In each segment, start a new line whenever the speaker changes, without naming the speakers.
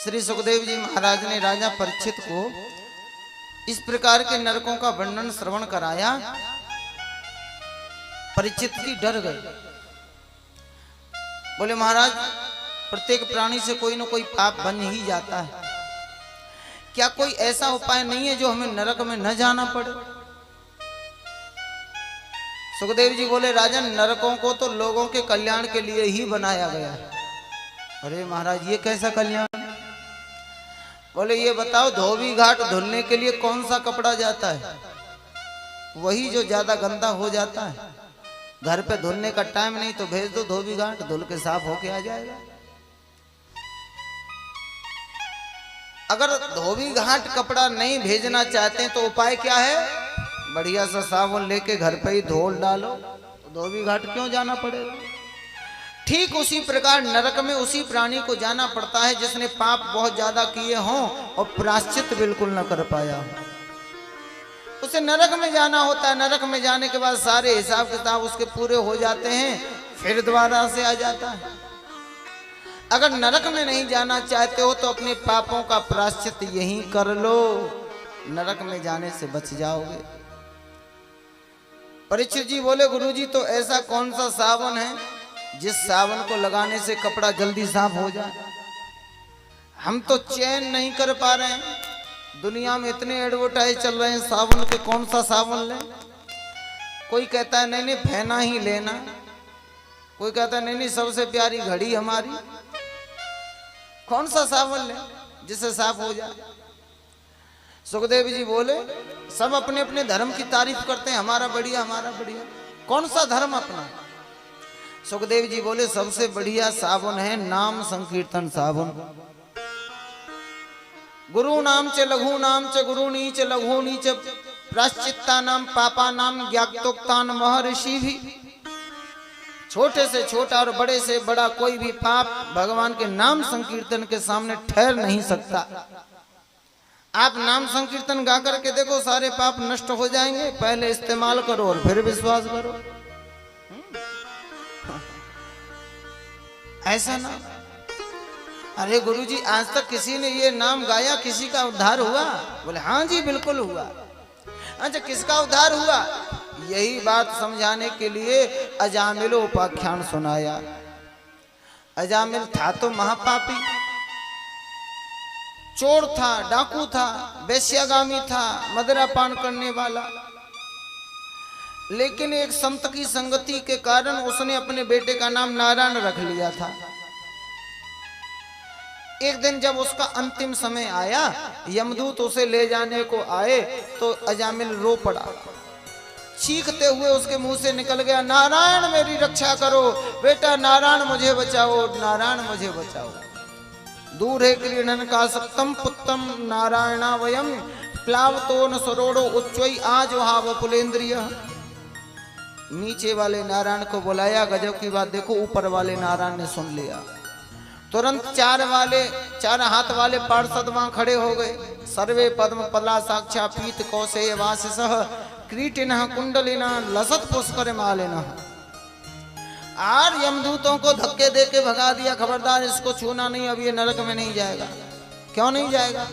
श्री सुखदेव जी महाराज ने राजा परीक्षित को इस प्रकार के नरकों का वर्णन श्रवण कराया। परीक्षित जी डर गए, बोले महाराज प्रत्येक प्राणी से कोई न कोई पाप बन ही जाता है, क्या कोई ऐसा उपाय नहीं है जो हमें नरक में न जाना पड़े? सुखदेव जी बोले राजन, नरकों को तो लोगों के कल्याण के लिए ही बनाया गया है। अरे महाराज ये कैसा कल्याण? बोले ये बताओ धोबी घाट धुलने के लिए कौन सा कपड़ा जाता है? वही जो ज्यादा गंदा हो जाता है। घर पे धुलने का टाइम नहीं तो भेज दो धोबी घाट, धुल के साफ होके आ जाएगा। अगर धोबी घाट कपड़ा नहीं भेजना चाहते तो उपाय क्या है? बढ़िया सा साबुन लेके घर पे ही धोल डालो, तो धोबी घाट क्यों जाना पड़ेगा? ठीक उसी प्रकार नरक में उसी प्राणी को जाना पड़ता है जिसने पाप बहुत ज्यादा किए हों और प्रायश्चित बिल्कुल न कर पाया हो, उसे नरक में जाना होता है। नरक में जाने के बाद सारे हिसाब किताब उसके पूरे हो जाते हैं, फिर दोबारा से आ जाता है। अगर नरक में नहीं जाना चाहते हो तो अपने पापों का प्रायश्चित यहीं कर लो, नरक में जाने से बच जाओगे। परीक्षित जी बोले गुरुजी तो ऐसा कौन सा साबुन है जिस साबुन को लगाने से कपड़ा जल्दी साफ हो जाए? हम तो चैन नहीं कर पा रहे हैं, दुनिया में इतने एडवर्टाइज चल रहे हैं साबुन के, कौन सा साबुन लें? कोई कहता है नहीं नहीं फेना ही लेना, कोई कहता है नहीं नहीं सबसे प्यारी घड़ी हमारी। कौन सा साबुन लें जिससे साफ हो जाए? सुखदेव जी बोले सब अपने अपने धर्म की तारीफ करते हैं, हमारा बढ़िया हमारा बढ़िया। कौन सा धर्म अपना? सुखदेव जी बोले सबसे बढ़िया साबुन है नाम संकीर्तन साबुन। गुरु नाम च लघु नाम च गुरु नीच लघु नीच प्राश्चित्ता नाम पापा नाम ज्ञातोक्तान महर्षि भी। छोटे से छोटा और बड़े से बड़ा कोई भी पाप भगवान के नाम संकीर्तन के सामने ठहर नहीं सकता। आप नाम संकीर्तन गा करके देखो, सारे पाप नष्ट हो जाएंगे। पहले इस्तेमाल करो और फिर विश्वास करो। ऐसा ना, अरे गुरुजी आज तक किसी ने ये नाम गाया, किसी का उद्धार हुआ? बोले हाँ जी बिल्कुल हुआ। अच्छा किसका उद्धार हुआ? यही बात समझाने के लिए अजामिल उपाख्यान सुनाया। अजामिल था तो महापापी, चोर था, डाकू था, वेश्यागामी था, मदिरा पान करने वाला, लेकिन एक संत की संगति के कारण उसने अपने बेटे का नाम नारायण रख लिया था। एक दिन जब उसका अंतिम समय आया, यमदूत उसे ले जाने को आए तो अजामिल रो पड़ा। चीखते हुए उसके मुंह से निकल गया, नारायण मेरी रक्षा करो, बेटा नारायण मुझे बचाओ, नारायण मुझे बचाओ। दूर है क्रीडन का सप्तम पुत्तम नारायणा वयम प्लावतो न सरोड़ो उच्चई आज वहां पुलेन्द्रिय। नीचे वाले नारायण को बुलाया। गजब की बात देखो, ऊपर वाले नारायण ने सुन लिया। तुरंत चार हाथ वाले पार्षद वहां खड़े हो गए। सर्वे पद्म पला साक्षा पीत कौशेय वास सह क्रीटिनः कुंडलिनः लसत पुष्कर मालिनः। और यमदूतों को धक्के दे के भगा दिया, खबरदार इसको छूना नहीं, अब ये नरक में नहीं जाएगा। क्यों नहीं जाएगा?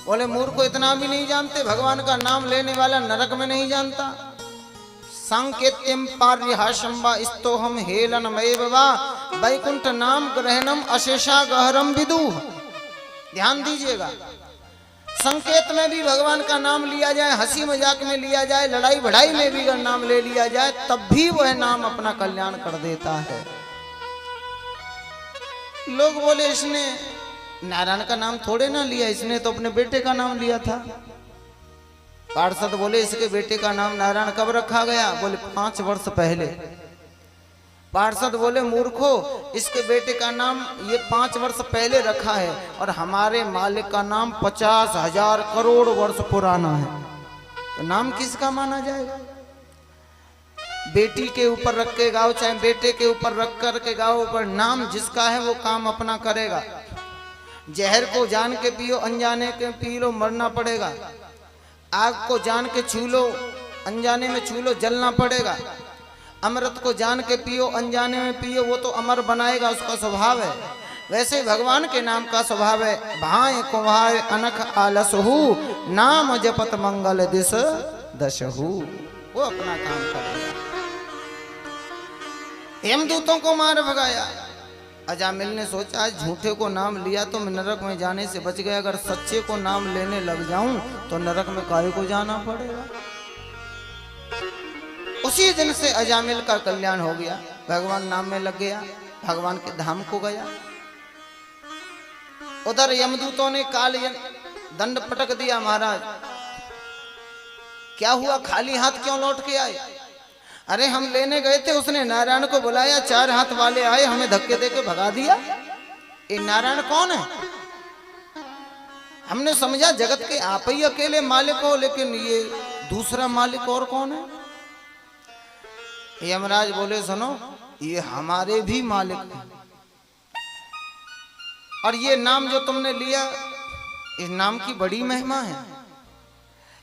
बोले मूर्ख को इतना भी नहीं जानते, भगवान का नाम लेने वाला नरक में नहीं जानता। संकेत्यम पार्यहाशंबा स्तोहम हेलनमेव वा वैकुंठ नाम ग्रहणम अशेषा गहरम विदुः। ध्यान दीजिएगा, संकेत में भी भगवान का नाम लिया जाए, हंसी मजाक में लिया जाए, लड़ाई बढ़ाई में भी अगर नाम ले लिया जाए तब भी वह नाम अपना कल्याण कर देता है। लोग बोले इसने नारायण का नाम थोड़े ना लिया, इसने तो अपने बेटे का नाम लिया था। पार्षद बोले इसके बेटे का नाम नारायण कब रखा गया? बोले 5 वर्ष पहले। पार्षद बोले मूर्खो, इसके बेटे का नाम ये 5 वर्ष पहले रखा है और हमारे मालिक का नाम 50,000 करोड़ वर्ष पुराना है, तो नाम किसका माना जाएगा? बेटी के ऊपर रख के गाओ चाहे बेटे के ऊपर रख कर के गाओ, पर नाम जिसका है वो काम अपना करेगा। जहर को जान के पियो, अनजाने के पी लो, मरना पड़ेगा। आग को जान के छू लो, अनजाने में छू लो, जलना पड़ेगा। अमृत को जान के पियो, अनजाने में पियो, वो तो अमर बनाएगा, उसका स्वभाव है। वैसे भगवान के नाम का स्वभाव है, भाय कुभाय अनख आलसहु, नाम जपत मंगल दिस दशहु। वो अपना काम करेगा। यमदूतों को मार भगाया। अजामिल ने सोचा झूठे को नाम लिया तो मैं नरक में जाने से बच गया, अगर सच्चे को नाम लेने लग जाऊं तो नरक में काहे को जाना पड़ेगा। उसी दिन से अजामिल का कल्याण हो गया, भगवान नाम में लग गया, भगवान के धाम को गया। उधर यमदूतों ने काल दंड पटक दिया। महाराज क्या हुआ, खाली हाथ क्यों लौट के आए? अरे हम लेने गए थे, उसने नारायण को बुलाया, 4 हाथ वाले आए, हमें धक्के देके भगा दिया। ये नारायण कौन है? हमने समझा जगत के आप ही अकेले मालिक हो, लेकिन ये दूसरा मालिक और कौन है? यमराज बोले सुनो, ये हमारे भी मालिक हैं, और ये नाम जो तुमने लिया, इस नाम की बड़ी महिमा है।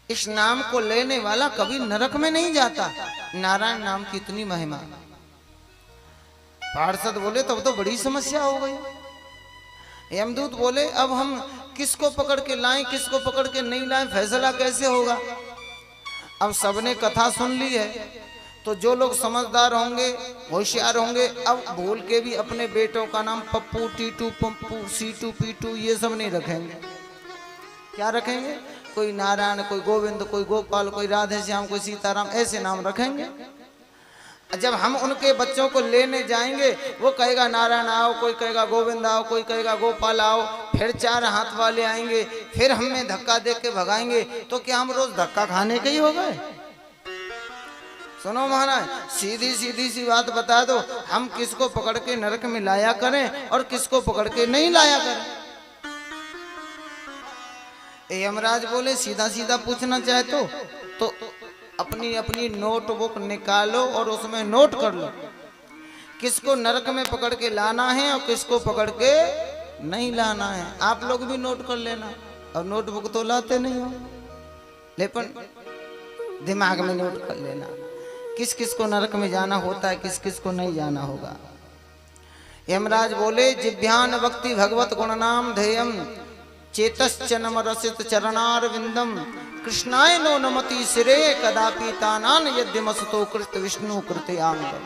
इस नाम को लेने वाला कभी नरक में नहीं जाता। नारायण नाम की इतनी महिमा। पार्षद बोले तब तो बड़ी समस्या हो गई। यमदूत बोले अब हम किसको पकड़ के लाएं, किसको पकड़ के नहीं लाएं, फैसला कैसे होगा? अब सबने कथा सुन ली है, तो जो लोग समझदार होंगे, होशियार होंगे, अब भूल के भी अपने बेटों का नाम पप्पू, टीटू, पप्पू, सीटू, पीटू ये सब नहीं रखेंगे। क्या रखेंगे? कोई नारायण, कोई गोविंद, कोई गोपाल, कोई राधे श्याम, कोई सीताराम, ऐसे नाम रखेंगे। जब हम उनके बच्चों को लेने जाएंगे, वो कहेगा नारायण आओ, कोई कहेगा गोविंद आओ, कोई कहेगा गोपाल आओ, फिर 4 हाथ वाले आएंगे, फिर हमें धक्का दे के भगाएंगे, तो क्या हम रोज धक्का खाने के ही हो गए? सुनो महाराज, सीधी सीधी सी बात बता दो, हम किसको पकड़ के नरक में लाया करें और किसको पकड़ के नहीं लाया करें? यमराज बोले सीधा सीधा पूछना चाहे तो अपनी अपनी नोटबुक निकालो और उसमें नोट कर लो, किसको नरक में पकड़ के लाना है और किसको पकड़ के नहीं लाना है। आप लोग भी नोट कर लेना। और नोटबुक तो लाते नहीं हो, लेकिन दिमाग में नोट कर लेना किस किस को नरक में जाना होता है, किस किस को नहीं जाना होगा। यमराज बोले जिभ्यान भक्ति भगवत गुण नाम ध्येयम चेतश्चनम रसित चरणार विंदम कृष्णाय नो नमति सिरे कदापि तानान यद्यमसतो कृत विष्णु कृत्याङ्गम।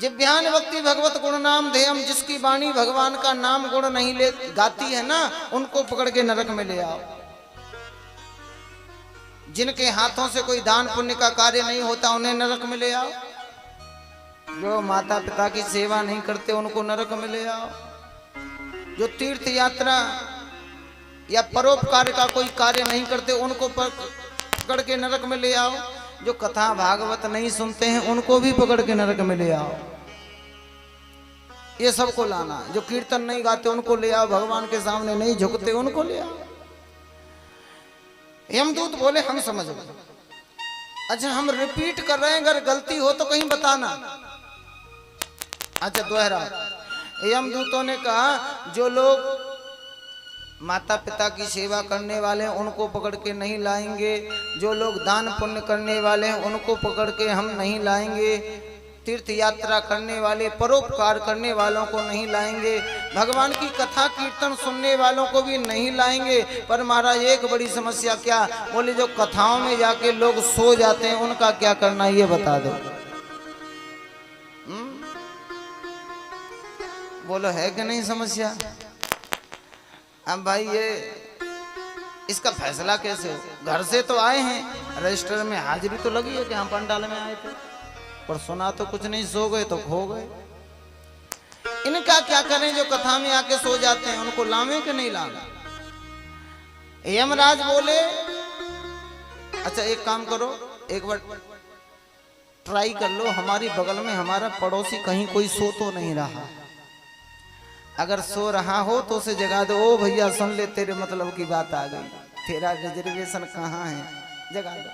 जिभ्यान भक्ति भगवत गुण नाम ध्येयम, जिसकी वाणी भगवान का नाम गुण नहीं ले गाती है ना, उनको पकड़ के नरक में ले आओ। जिनके हाथों से कोई दान पुण्य का कार्य नहीं होता, उन्हें नरक में ले आओ। जो माता पिता की सेवा नहीं करते, उनको नरक में ले आओ। जो तीर्थ यात्रा या परोपकार का कोई कार्य नहीं करते, उनको पकड़ के नरक में ले आओ। जो कथा भागवत नहीं सुनते हैं, उनको भी पकड़ के नरक में ले आओ। ये सबको लाना। जो कीर्तन नहीं गाते, उनको ले आओ। भगवान के सामने नहीं झुकते, उनको ले आओ। यमदूत बोले हम समझ गए। अच्छा हम रिपीट कर रहे हैं, अगर गलती हो तो कहीं बताना। अच्छा दोहरा। यमदूतों ने कहा जो लोग माता पिता की सेवा करने वाले हैं, उनको पकड़ के नहीं लाएंगे। जो लोग दान पुण्य करने वाले हैं, उनको पकड़ के हम नहीं लाएंगे। तीर्थ यात्रा करने वाले, परोपकार करने वालों को नहीं लाएंगे। भगवान की कथा कीर्तन सुनने वालों को भी नहीं लाएंगे। पर महाराज एक बड़ी समस्या क्या? बोले जो कथाओं में जाके लोग सो जाते हैं, उनका क्या करना, ये बता दो। बोलो है कि नहीं समस्या? अब भाई ये इसका फैसला कैसे हो? घर से तो आए हैं, रजिस्टर में हाजिरी तो लगी है कि हम पंडाल में आए थे, पर सुना तो कुछ नहीं, सो गए तो खो गए। इनका क्या करें? जो कथा में आके सो जाते हैं, उनको लावे कि नहीं लावे? यमराज बोले अच्छा एक काम करो, एक बार ट्राई कर लो, हमारी बगल में हमारा पड़ोसी कहीं कोई सो तो नहीं रहा। अगर सो रहा हो तो उसे जगा दो। ओ भैया सुन ले, तेरे मतलब की बात आ गई, तेरा रिजर्वेशन कहाँ है, जगा दो।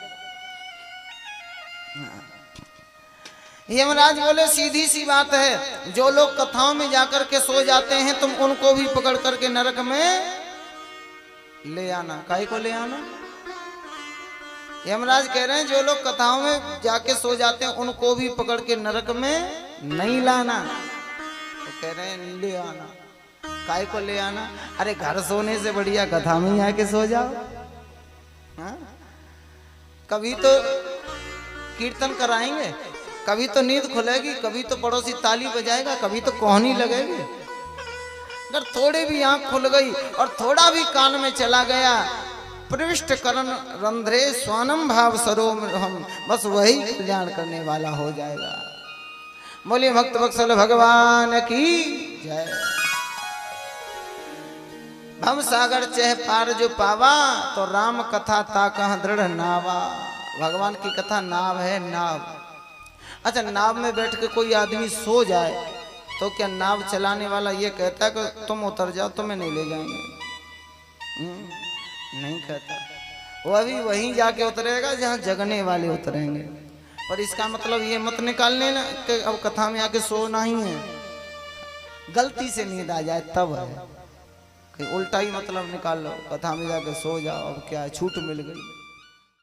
यमराज बोले सीधी सी बात है, जो लोग कथाओं में जाकर के सो जाते हैं, तुम उनको भी पकड़ करके नरक में ले आना। काहे को ले आना? यमराज कह रहे हैं जो लोग कथाओं में जाके सो जाते हैं, उनको भी पकड़ के नरक में नहीं लाना। तो कह रहे हैं ले आना। काय को ले आना? अरे घर सोने से बढ़िया कथा में ही आके सो जाओ। हाँ? कभी तो कीर्तन कराएंगे, कभी तो नींद खुलेगी, कभी तो पड़ोसी ताली बजाएगा, कभी तो कोहनी लगेगी। अगर थोड़ी भी आंख खुल गई और थोड़ा भी कान में चला गया, प्रविष्ट करण रंध्रे स्वानम भाव सरोम हम, बस वही कल्याण करने वाला हो जाएगा। बोलिए भक्त वत्सल भगवान की जय। भव सागर चह पार जो पावा, तो राम कथा ता कह दृढ़ नावा। भगवान की कथा नाव है, नाव। अच्छा, नाव में बैठ के कोई आदमी सो जाए तो क्या नाव चलाने वाला ये कहता है कि तुम उतर जाओ, तुम्हें नहीं ले जाएंगे? नहीं कहता। वो अभी वहीं जाके उतरेगा जहाँ जगने वाले उतरेंगे। पर इसका मतलब ये मत निकालने ना कि अब कथा में आके सोना ही है। गलती से नींद आ जाए तब है कि उल्टा ही मतलब निकाल लो, कथा में जाके सो जाओ, अब क्या छूट मिल गई।